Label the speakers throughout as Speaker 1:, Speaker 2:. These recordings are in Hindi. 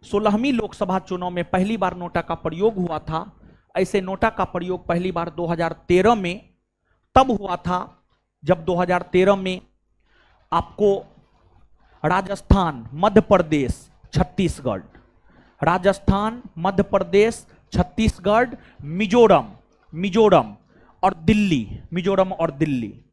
Speaker 1: 16वीं लोकसभा चुनाव में पहली बार नोटा का प्रयोग हुआ था। ऐसे नोटा का प्रयोग पहली बार 2013 में तब हुआ था जब 2013 में आपको राजस्थान, मध्य प्रदेश, छत्तीसगढ़, राजस्थान, मध्य प्रदेश, छत्तीसगढ़, मिजोरम और दिल्ली, मिजोरम और दिल्ली,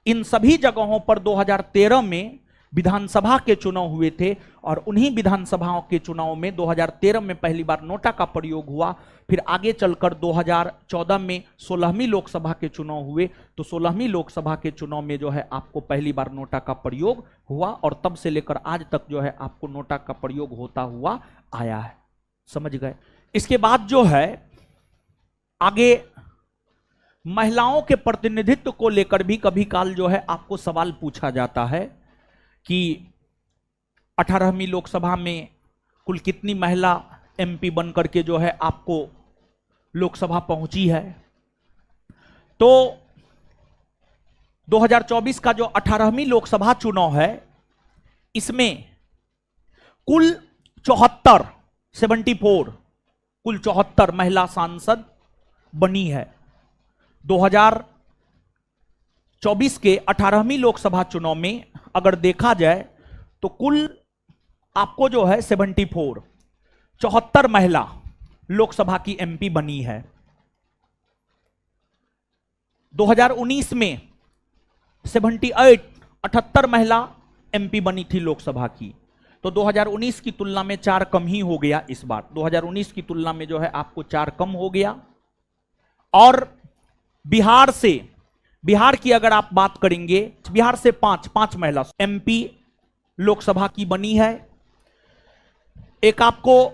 Speaker 1: इन सभी जगहों पर 2013 में विधानसभा के चुनाव हुए थे और उन्हीं विधानसभाओं के चुनाव में 2013 में पहली बार नोटा का प्रयोग हुआ। फिर आगे चलकर 2014 में 16वीं लोकसभा के चुनाव हुए, तो 16वीं लोकसभा के चुनाव में जो है आपको पहली बार नोटा का प्रयोग हुआ और तब से लेकर आज तक जो है आपको नोटा का प्रयोग होता हुआ आया है। समझ गए? इसके बाद जो है आगे महिलाओं के प्रतिनिधित्व को लेकर भी कभी काल जो है आपको सवाल पूछा जाता है कि 18वीं लोकसभा में कुल कितनी महिला एमपी बनकर के जो है आपको लोकसभा पहुंची है। तो 2024 का जो 18वीं लोकसभा चुनाव है, इसमें कुल 74 कुल 74 महिला सांसद बनी है। 2024 के 18वीं लोकसभा चुनाव में अगर देखा जाए तो कुल आपको जो है 74 महिला लोकसभा की एमपी बनी है। 2019 में 78 महिला एमपी बनी थी लोकसभा की, तो 2019 की तुलना में 4 कम ही हो गया इस बार। 2019 की तुलना में जो है आपको 4 कम हो गया। और बिहार की अगर आप बात करेंगे, बिहार से 5 महिला एमपी लोकसभा की बनी है। एक आपको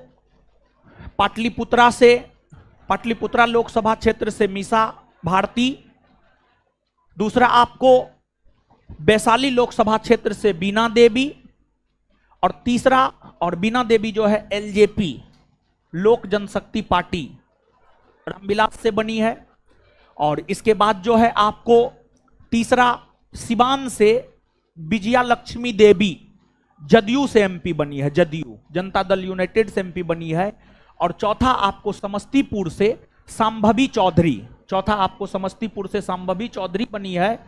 Speaker 1: पाटलिपुत्रा लोकसभा क्षेत्र से मीसा भारती, दूसरा आपको वैशाली लोकसभा क्षेत्र से बीना देवी, और तीसरा, और बीना देवी जो है एलजेपी लोक जनशक्ति पार्टी रामविलास से बनी है। और इसके बाद जो है आपको तीसरा सिवान से विजया लक्ष्मी देवी जदयू से एमपी बनी है, जदयू जनता दल यूनाइटेड से एमपी बनी है। और चौथा आपको समस्तीपुर से सांभवी चौधरी बनी है,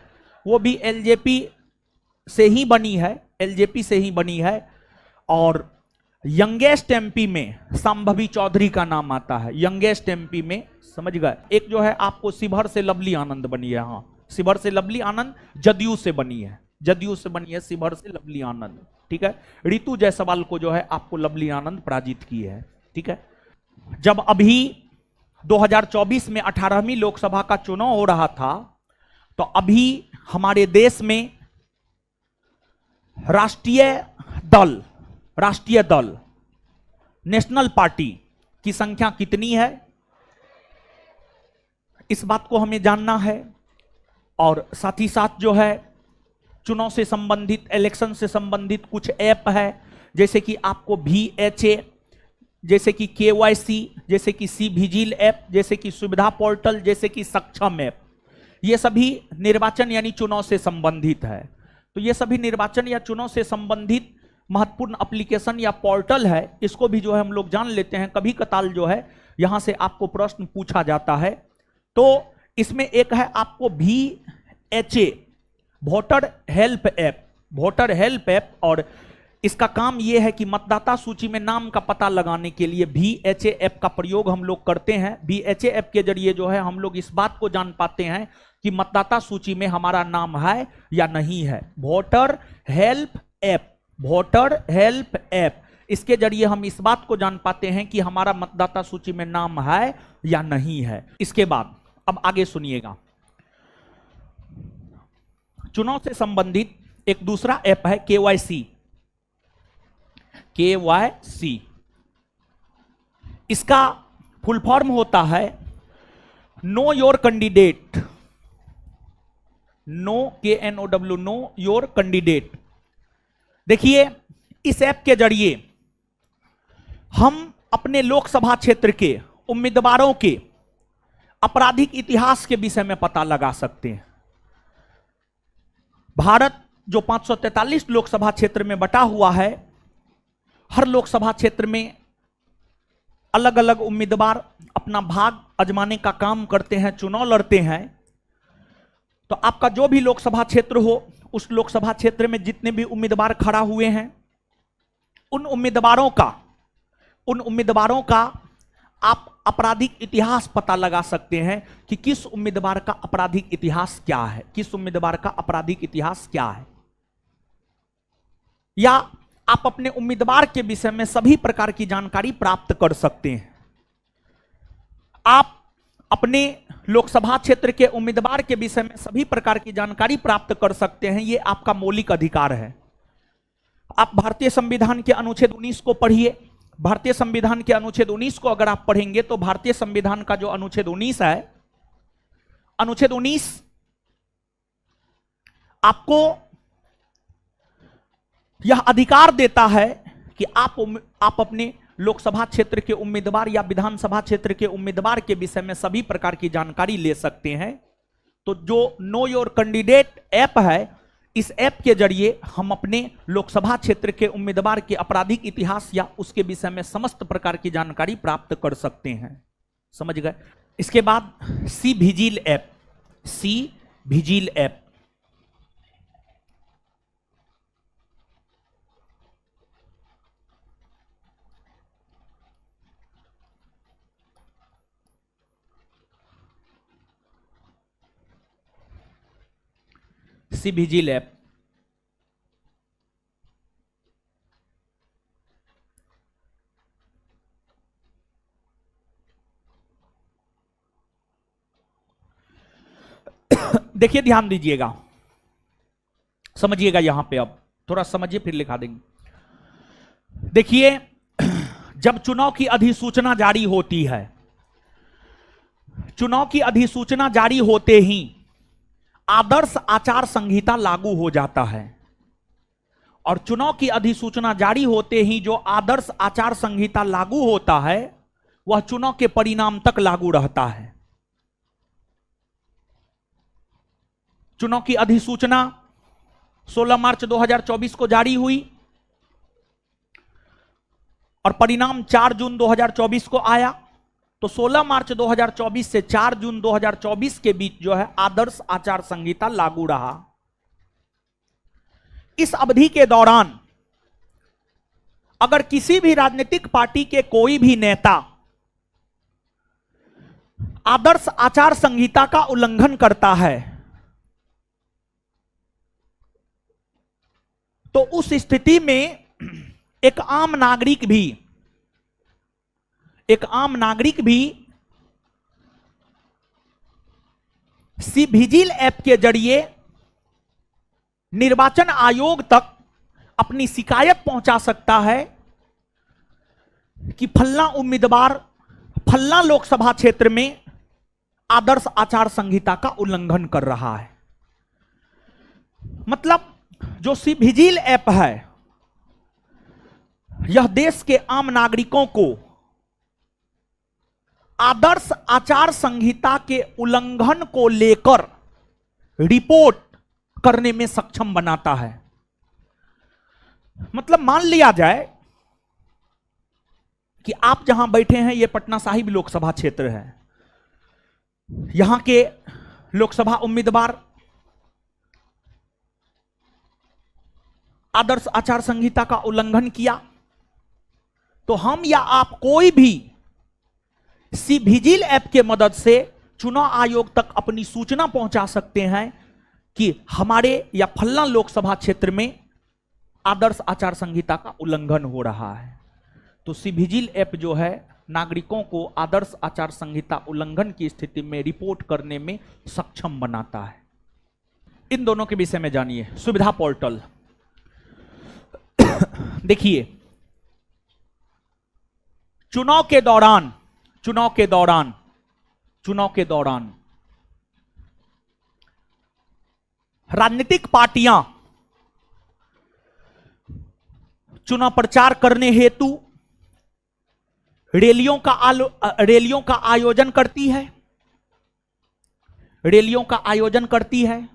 Speaker 1: वो भी एलजेपी से ही बनी है। और यंगेस्ट एमपी में सांभवी चौधरी का नाम आता है, यंगेस्ट एमपी में, समझ गए। एक जो है आपको शिवहर से लवली आनंद बनी है, हाँ शिवहर से लवली आनंद जदयू से बनी है शिवहर से लवली आनंद, ठीक है। ऋतु जायसवाल को जो है आपको लवली आनंद पराजित की है, ठीक है। जब अभी 2024 में 18वीं लोकसभा का चुनाव हो रहा था, तो अभी हमारे देश में राष्ट्रीय दल नेशनल पार्टी की संख्या कितनी है, इस बात को हमें जानना है। और साथ ही साथ जो है चुनाव से संबंधित, इलेक्शन से संबंधित कुछ ऐप है, जैसे कि आपको VHA, जैसे कि KYC, जैसे कि सी विजिल ऐप, जैसे कि सुविधा पोर्टल, जैसे कि सक्षम ऐप, ये सभी निर्वाचन यानी चुनाव से संबंधित है। तो ये सभी निर्वाचन या चुनाव से संबंधित महत्वपूर्ण एप्लीकेशन या पोर्टल है, इसको भी जो है हम लोग जान लेते हैं। कभी कताल जो है यहां से आपको प्रश्न पूछा जाता है। तो इसमें एक है आपको VHA, वोटर हेल्प ऐप, और इसका काम यह है कि मतदाता सूची में नाम का पता लगाने के लिए VHA ऐप का प्रयोग हम लोग करते हैं। VHA ऐप के जरिए जो है हम लोग इस बात को जान पाते हैं कि मतदाता सूची में हमारा नाम है या नहीं है। वोटर हेल्प ऐप, इसके जरिए हम इस बात को जान पाते हैं कि हमारा मतदाता सूची में नाम है या नहीं है। इसके बाद अब आगे सुनिएगा, चुनाव से संबंधित एक दूसरा ऐप है KYC। इसका फुल फॉर्म होता है know your candidate, know your candidate. देखिए, इस ऐप के जरिए हम अपने लोकसभा क्षेत्र के उम्मीदवारों के आपराधिक इतिहास के विषय में पता लगा सकते हैं। भारत जो 543 लोकसभा क्षेत्र में बटा हुआ है, हर लोकसभा क्षेत्र में अलग अलग उम्मीदवार अपना भाग आजमाने का काम करते हैं, चुनाव लड़ते हैं। तो आपका जो भी लोकसभा क्षेत्र हो, उस लोकसभा क्षेत्र में जितने भी उम्मीदवार खड़ा हुए हैं, उन उम्मीदवारों का आप आपराधिक इतिहास पता लगा सकते हैं कि किस उम्मीदवार का आपराधिक इतिहास क्या है, किस उम्मीदवार का आपराधिक इतिहास क्या है। या आप अपने उम्मीदवार के विषय में सभी प्रकार की जानकारी प्राप्त कर सकते हैं। आप अपने लोकसभा क्षेत्र के उम्मीदवार के विषय में सभी प्रकार की जानकारी प्राप्त कर सकते हैं, यह आपका मौलिक अधिकार है। आप भारतीय संविधान के अनुच्छेद 19 को पढ़िए। भारतीय संविधान के अनुच्छेद 19 को अगर आप पढ़ेंगे तो भारतीय संविधान का जो अनुच्छेद 19 है, अनुच्छेद 19 आपको यह अधिकार देता है कि आप अपने लोकसभा क्षेत्र के उम्मीदवार या विधानसभा क्षेत्र के उम्मीदवार के विषय में सभी प्रकार की जानकारी ले सकते हैं। तो जो नो योर कैंडिडेट ऐप है, इस ऐप के जरिए हम अपने लोकसभा क्षेत्र के उम्मीदवार के आपराधिक इतिहास या उसके विषय में समस्त प्रकार की जानकारी प्राप्त कर सकते हैं। समझ गए? इसके बाद C vigil app, C vigil app. C vigil app देखिए, ध्यान दीजिएगा, समझिएगा। यहां पे अब थोड़ा समझिए, फिर लिखा देंगे। देखिए, जब चुनाव की अधिसूचना जारी होती है, चुनाव की अधिसूचना जारी होते ही आदर्श आचार संहिता लागू हो जाता है। और चुनाव की अधिसूचना जारी होते ही जो आदर्श आचार संहिता लागू होता है, वह चुनाव के परिणाम तक लागू रहता है। चुनाव की अधिसूचना 16 मार्च 2024 को जारी हुई और परिणाम 4 जून 2024 को आया। तो 16 मार्च 2024 से 4 जून 2024 के बीच जो है आदर्श आचार संहिता लागू रहा। इस अवधि के दौरान अगर किसी भी राजनीतिक पार्टी के कोई भी नेता आदर्श आचार संहिता का उल्लंघन करता है, तो उस स्थिति में एक आम नागरिक भी सी विजिल ऐप के जरिए निर्वाचन आयोग तक अपनी शिकायत पहुंचा सकता है कि फल्ला उम्मीदवार फल्ला लोकसभा क्षेत्र में आदर्श आचार संहिता का उल्लंघन कर रहा है। मतलब जो सी विजिल ऐप है, यह देश के आम नागरिकों को आदर्श आचार संहिता के उल्लंघन को लेकर रिपोर्ट करने में सक्षम बनाता है। मतलब मान लिया जाए कि आप जहां बैठे हैं, यह पटना साहिब लोकसभा क्षेत्र है। यहां के लोकसभा उम्मीदवार आदर्श आचार संहिता का उल्लंघन किया, तो हम या आप कोई भी सी विजिल ऐप के मदद से चुनाव आयोग तक अपनी सूचना पहुंचा सकते हैं कि हमारे या फल्ला लोकसभा क्षेत्र में आदर्श आचार संहिता का उल्लंघन हो रहा है। तो सी विजिल ऐप जो है नागरिकों को आदर्श आचार संहिता उल्लंघन की स्थिति में रिपोर्ट करने में सक्षम बनाता है। इन दोनों के विषय में जानिए। सुविधा पोर्टल देखिए, चुनाव के दौरान राजनीतिक पार्टियां चुनाव प्रचार करने हेतु रैलियों का आयोजन करती है,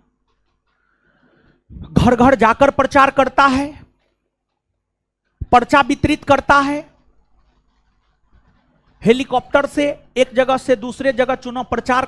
Speaker 1: घर घर जाकर प्रचार करता है, पर्चा वितरित करता है, हेलीकॉप्टर से एक जगह से दूसरे जगह चुनाव प्रचार